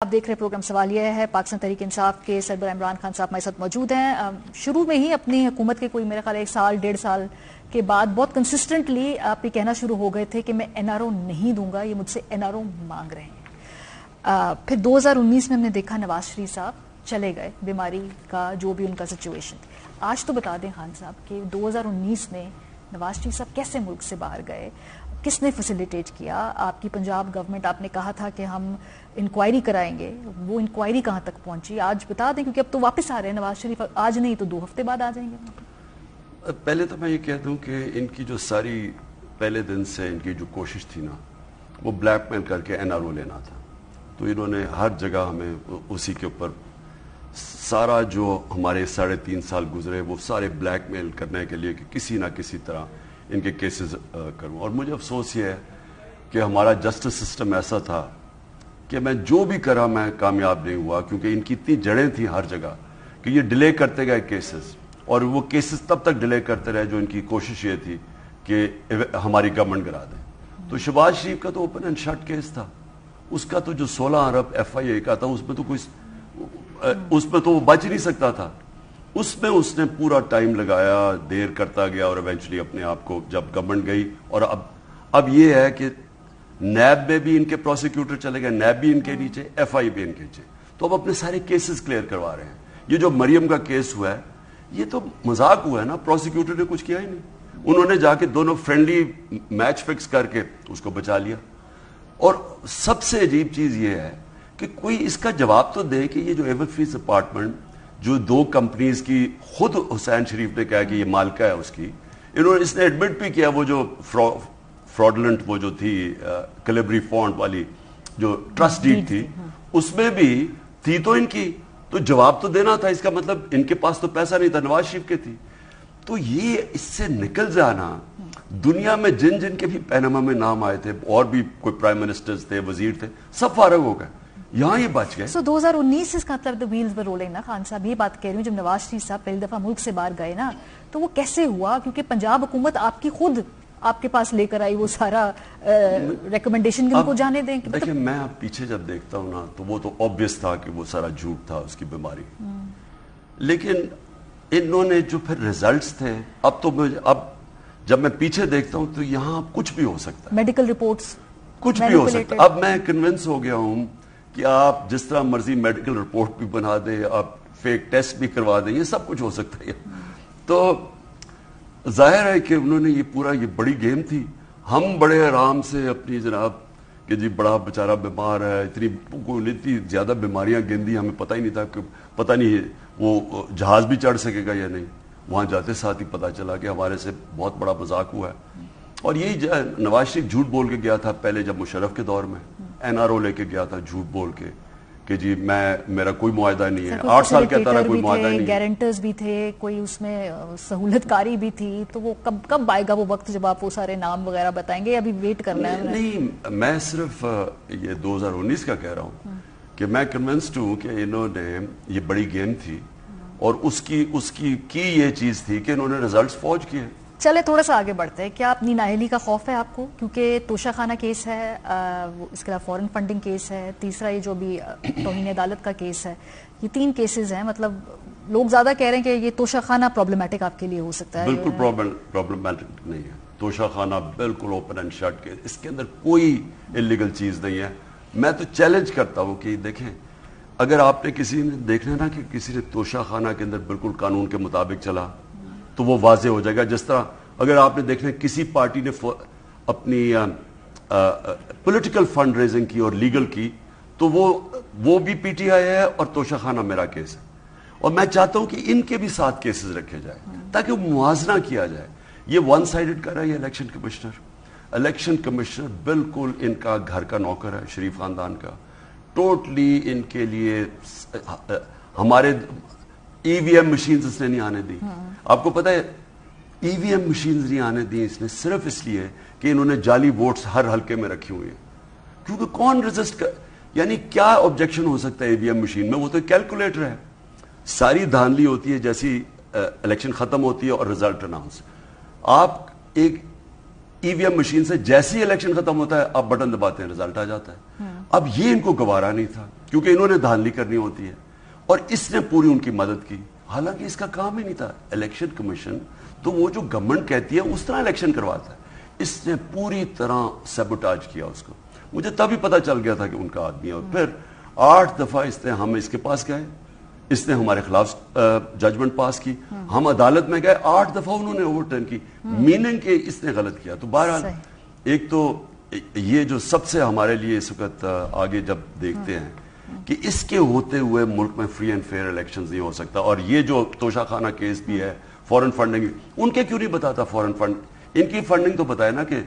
آپ دیکھ رہے پروگرام سوالیہ ہے۔ پاکستان تحریک انصاف کے سربراہ عمران خان صاحب ہمارے ساتھ موجود ہیں۔ شروع میں ہی اپنی حکومت کے کوئی میرے خیال 1 سال 1.5 سال کے بعد بہت کنسسٹنٹلی آپ یہ کہنا شروع ہو گئے تھے کہ میں این آر او نہیں دوں گا، یہ مجھ سے این آر او مانگ رہے ہیں۔ پھر 2019 میں ہم نے دیکھا نواز شریف صاحب چلے گئے، بیماری کا جو بھی ان کا سچویشن تھی۔ آج تو بتا دیں خان صاحب کہ 2019 میں نواز شریف صاحب کیسے ملک سے باہر گئے، کس نے فیسیلیٹیٹ کیا؟ آپ کی پنجاب گورنمنٹ، آپ نے کہا تھا کہ ہم انکوائری کرائیں گے، وہ انکوائری کہاں تک پہنچی؟ آج بتا دیں، کیونکہ اب تو واپس آ رہے ہیں نواز شریف، آج نہیں تو 2 ہفتے بعد آ جائیں گے۔ پہلے تو میں یہ کہہ دوں کہ ان کی جو ساری پہلے دن سے ان کی جو کوشش تھی نا، وہ بلیک میل کر کے این آر او لینا تھا۔ تو انہوں نے ہر جگہ ہمیں اسی کے اوپر سارا جو ہمارے 3.5 سال گزرے وہ سارے بلیک میل کرنے کے لیے کہ کسی نہ کسی طرح ان کے کیسز کروں۔ اور مجھے افسوس یہ ہے کہ ہمارا جسٹس سسٹم ایسا تھا کہ میں جو بھی کرا میں کامیاب نہیں ہوا، کیونکہ ان کی اتنی جڑیں تھیں ہر جگہ کہ یہ ڈیلے کرتے گئے کیسز، اور وہ کیسز تب تک ڈیلے کرتے رہے جو ان کی کوشش یہ تھی کہ ہماری گورنمنٹ کرا دیں۔ تو شہباز شریف کا تو اوپن اینڈ شٹ کیس تھا، اس کا تو جو 16 ارب ایف آئی اے کا تھا، اس میں تو وہ بچ نہیں سکتا تھا۔ اس میں اس نے پورا ٹائم لگایا، دیر کرتا گیا، اور ایونچولی اپنے آپ کو جب گورنمنٹ گئی، اور اب یہ ہے کہ نیب میں بھی ان کے پروسیکیوٹر چلے گئے، نیب بھی ان کے نیچے، ایف آئی بھی ان کے نیچے، تو اب اپنے سارے کیسز کلیئر کروا رہے ہیں۔ یہ جو مریم کا کیس ہوا ہے، یہ تو مذاق ہوا ہے نا، پروسیکیوٹر نے کچھ کیا ہی نہیں، انہوں نے جا کے دونوں فرینڈلی میچ فکس کر کے اس کو بچا لیا۔ اور سب سے عجیب چیز یہ ہے کہ کوئی اس کا جواب تو دے کہ یہ جو ایور فیس اپارٹمنٹ جو 2 کمپنیز کی خود حسین شریف نے کہا کہ یہ مالکہ ہے اس کی، اس نے ایڈمٹ بھی کیا، وہ جو فراڈلنٹ وہ جو تھی کلیبری فونٹ والی جو ٹرسٹ ڈیڈ تھی، اس میں بھی تھی تو ان کی، تو جواب تو دینا تھا۔ اس کا مطلب ان کے پاس تو پیسہ نہیں تھا، نواز شریف کے تھی۔ تو یہ اس سے نکل جانا، دنیا میں جن جن کے بھی پیناما میں نام آئے تھے، اور بھی کوئی پرائم منسٹرز تھے، وزیر تھے، سب فارغ ہو گئے، یہاں یہ بچ گئے۔ 2019 اس کا مطلب the wheels were rolling نا خان صاحب، یہ بات کہہ رہی ہوں، جب نواز شریف صاحب پہلی دفعہ ملک سے باہر گئے نا، تو وہ کیسے ہوا؟ کیونکہ پنجاب حکومت آپ کی خود آپ کے پاس لے کر آئی وہ سارا ریکمنڈیشن ان کو جانے دیں۔ دیکھیں، میں اب پیچھے جب دیکھتا ہوں نا، تو وہ تو obvious تھا کہ وہ سارا جھوٹ تھا، اس کی بیماری، لیکن انہوں نے جو پھر ریزلٹس تھے، اب جب میں پیچھے دیکھتا ہوں تو یہاں کچھ بھی ہو سکتا ہے، میڈیکل رپورٹس کچھ بھی ہو سکتا ہے۔ اب میں کنونس ہو گیا ہوں کہ آپ جس طرح مرضی میڈیکل رپورٹ بھی بنا دیں، آپ فیک ٹیسٹ بھی کروا دیں، یہ سب کچھ ہو سکتا ہے۔ تو ظاہر ہے کہ انہوں نے یہ بڑی گیم تھی۔ ہم بڑے آرام سے اپنی جناب کہ جی بڑا بیچارہ بیمار ہے، اتنی زیادہ بیماریاں گندی، ہمیں پتہ ہی نہیں تھا کہ پتہ نہیں وہ جہاز بھی چڑھ سکے گا یا نہیں۔ وہاں جاتے ساتھ ہی پتہ چلا کہ ہمارے سے بہت بڑا مذاق ہوا ہے۔ اور یہی نواز شریف جھوٹ بول کے گیا تھا پہلے، جب مشرف کے دور میں این آر او لے کے گیا تھا جھوٹ بول کے کہ جی میرا کوئی معاہدہ نہیں ہے، 8 سال کہتا رہا کوئی معاہدہ نہیں ہے، گارنٹرز بھی تھے، کوئی اس میں سہولت کاری بھی تھی۔ تو وہ کب آئے گا وہ وقت جب آپ وہ سارے نام وغیرہ بتائیں گے؟ ابھی ویٹ کرنا ہے؟ نہیں، میں صرف یہ 2019 کا کہہ رہا ہوں کہ میں کنونسڈ ہوں کہ انہوں نے یہ بڑی گیم تھی، اور اس کی یہ چیز تھی کہ انہوں نے ریزلٹس فوج کیے۔ چلے تھوڑا سا آگے بڑھتے ہیں۔ کیا اپنی نااہلی کا خوف ہے آپ کو؟ کیونکہ توشہ خانہ کیس ہے، اس کے علاوہ فورن فنڈنگ کیس ہے، تیسرا یہ جو بھی توہین عدالت کا کیس ہے، یہ 3 کیسز ہیں۔ مطلب لوگ زیادہ کہہ رہے ہیں کہ یہ توشہ خانہ پرابلمٹک آپ کے لیے ہو سکتا ہے۔ بالکل پرابلمٹک نہیں ہے، توشہ خانہ بالکل اوپن اینڈ شٹ کے، اس کے اندر کوئی انلیگل چیز نہیں ہے۔ میں تو چیلنج کرتا ہوں کہ دیکھیں، اگر آپ نے کسی نے دیکھنا نا کہ کسی نے توشہ خانہ کے اندر بالکل قانون کے مطابق چلا، تو وہ واضح ہو جائے گا۔ جس طرح اگر آپ نے دیکھنا کسی پارٹی نے اپنی پولیٹیکل فنڈ ریزنگ کی اور لیگل کی، تو وہ بھی پی ٹی آئی ہے، اور توشہ خانہ میرا کیس ہے۔ اور میں چاہتا ہوں کہ ان کے بھی 7 کیسز رکھے جائیں تاکہ وہ موازنہ کیا جائے۔ یہ ون سائیڈڈ کر رہا ہے یہ الیکشن کمشنر بالکل ان کا گھر کا نوکر ہے، شریف خاندان کا، ٹوٹلی ان کے لیے ہمارے ای وی ایم مشینز اس نے نہیں آنے دی۔ آپ کو پتہ ہے ای وی ایم مشینز نہیں آنے دی اس نے صرف اس لیے کہ انہوں نے جعلی ووٹس ہر حلقے میں رکھی ہوئی ہیں، کیونکہ کون ریزسٹ یعنی کیا آبجیکشن ہو سکتا ہے ای وی ایم مشین میں؟ وہ تو کیلکولیٹر ہے، ساری دھاندلی ہوتی ہے جیسی الیکشن ختم ہوتی ہے اور ریزلٹ اناؤنس۔ آپ ایک ای وی ایم مشین سے جیسی الیکشن ختم ہوتا ہے آپ بٹن دباتے ہیں، ریزلٹ آ جاتا ہے۔ اب یہ ان کو گوارا نہیں تھا، کیونکہ انہوں نے دھاندلی کرنی ہوتی ہے، اور اس نے پوری ان کی مدد کی، حالانکہ اس کا کام ہی نہیں تھا۔ الیکشن کمیشن تو وہ جو گورنمنٹ کہتی ہے اس طرح الیکشن کرواتا ہے، اس نے پوری طرح سیبوٹاج کیا اس کو۔ مجھے تبھی پتا چل گیا تھا کہ ان کا آدمی ہے، اور پھر 8 دفعہ ہم اس کے پاس گئے، اس نے ہمارے خلاف ججمنٹ پاس کی، ہم عدالت میں گئے، 8 دفعہ انہوں نے اوور ٹرن کی، میننگ کہ اس نے غلط کیا۔ تو بہرحال ایک تو یہ جو سب سے ہمارے لیے اس وقت آگے جب دیکھتے ہیں کہ اس کے ہوتے ہوئے ملک میں فری اینڈ فیئر الیکشنز نہیں ہو سکتا، اور یہ جو توشہ خانہ کیس بھی ہے، فورن فنڈنگ، ان کے کیوں نہیں بتاتا فورن فنڈ؟ ان کی فنڈنگ تو بتائے نا کہ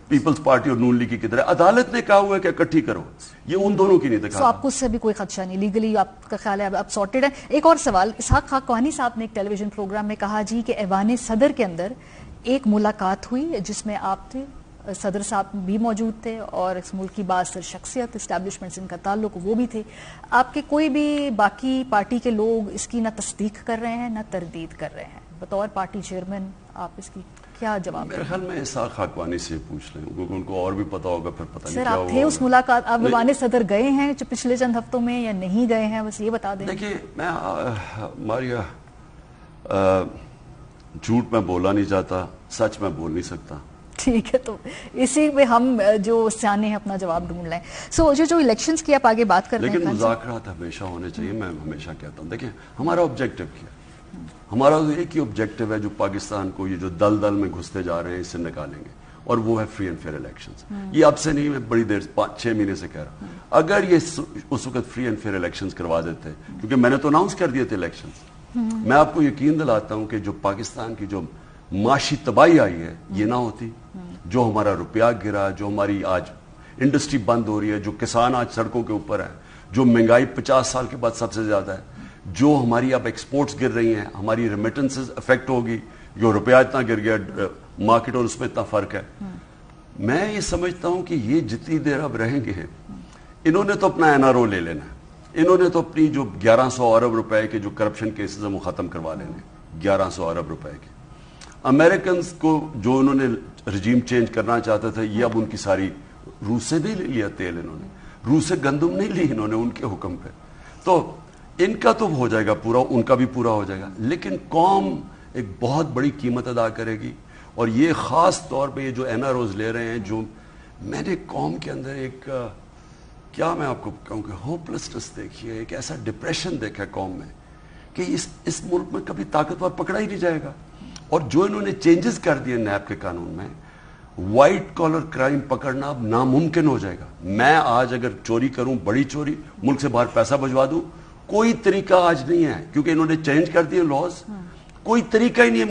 پیپلز پارٹی اور نون لیگ کی کدھر ہے، عدالت نے کہا ہوا ہے کہ اکٹھی کرو، یہ ان دونوں کی نہیں دکھا۔ تو آپ کو اس سے بھی کوئی خدشہ نہیں، لیگلی آپ کا خیال ہے اب سارٹیڈ ہے؟ ایک اور سوال، اسحاق خاقانی صاحب نے ایک ٹیلی ویژن پروگرام میں کہا جی کہ ایوان صدر کے اندر ایک ملاقات ہوئی جس میں آپ تھے، صدر صاحب بھی موجود تھے، اور اس ملک کی بااثر شخصیت، اسٹیبلشمنٹ سے ان کا تعلق، وہ بھی تھے، آپ کے کوئی بھی باقی پارٹی کے لوگ اس کی نہ تصدیق کر رہے ہیں نہ تردید کر رہے ہیں، بطور پارٹی چیئرمین آپ اس کی کیا جواب؟ میرے خیال میں اسحاق خاقانی سے پوچھ لیں، کیونکہ ان کو اور بھی پتا ہوگا، پھر پتہ نہیں سر کیا آپ تھے اس ملاقات، آپ ایوان صدر گئے ہیں پچھلے چند ہفتوں میں یا نہیں گئے ہیں، بس یہ بتا دیں۔ دیکھیے میں ماریا جھوٹ میں بولا نہیں چاہتا، سچ میں بول نہیں سکتا۔ ٹھیک ہے، تو اسی میں ہم جو سیانے ہیں اپنا جواب ڈھونڈ لیں۔ سو جو الیکشنز کی آپ آگے بات کر رہے ہیں، لیکن مذاکرات ہمیشہ ہونے چاہیے، میں ہمیشہ کہتا ہوں۔ دیکھیں ہمارا آبجیکٹو کیا، ہمارا ایک ہی آبجیکٹو ہے جو پاکستان کو یہ جو دل میں گھستے جا رہے ہیں اس سے نکالیں گے، اور وہ ہے فری اینڈ فیئر الیکشنز۔ یہ اب سے نہیں، میں بڑی دیر 5-6 مہینے سے کہہ رہا ہوں، اگر یہ اس وقت فری اینڈ فیئر الیکشنز کروا دیتے، کیونکہ میں نے تو اناؤنس کر دیے تھے الیکشنز، میں آپ کو یقین دلاتا ہوں کہ جو پاکستان کی جو معاشی تباہی آئی ہے یہ نہ ہوتی، جو ہمارا روپیہ گرا، جو ہماری آج انڈسٹری بند ہو رہی ہے، جو کسان آج سڑکوں کے اوپر ہے، جو مہنگائی 50 سال کے بعد سب سے زیادہ ہے، جو ہماری اب ایکسپورٹس گر رہی ہیں، ہماری ریمیٹنسز افیکٹ ہوگی، جو روپیہ اتنا گر گیا مارکیٹ اور اس میں اتنا فرق ہے۔ میں یہ سمجھتا ہوں کہ یہ جتنی دیر اب رہیں گے، انہوں نے تو اپنا NRO لے لینا ہے، انہوں نے تو اپنی جو 1100 ارب روپے کے جو کرپشن کیسز ہیں وہ ختم کروا لینے، 1100 ارب روپے کے۔ امریکنز کو جو انہوں نے رجیم چینج کرنا چاہتے تھے، یہ اب ان کی ساری، روس سے نہیں لیا تیل انہوں نے، روس سے گندم نہیں لی انہوں نے ان کے حکم پہ، تو ان کا تو ہو جائے گا پورا، ان کا بھی پورا ہو جائے گا، لیکن قوم ایک بہت بڑی قیمت ادا کرے گی۔ اور یہ خاص طور پہ یہ جو NROز لے رہے ہیں، جو میں نے قوم کے اندر ایک کیا میں آپ کو کہوں کہ ہوپلسنس دیکھی ہے، ایک ایسا ڈپریشن دیکھا ہے قوم میں کہ اس ملک میں کبھی طاقتور پکڑا ہی نہیں جائے گا۔ اور جو انہوں نے چینجز کر دیے نیب کے قانون میں، وائٹ کالر کرائم پکڑنا اب ناممکن ہو جائے گا۔ میں آج اگر چوری کروں، بڑی چوری، ملک سے باہر پیسہ بھجوا دوں، کوئی طریقہ آج نہیں ہے، کیونکہ انہوں نے چینج کر دیے لاز، کوئی طریقہ ہی نہیں ہے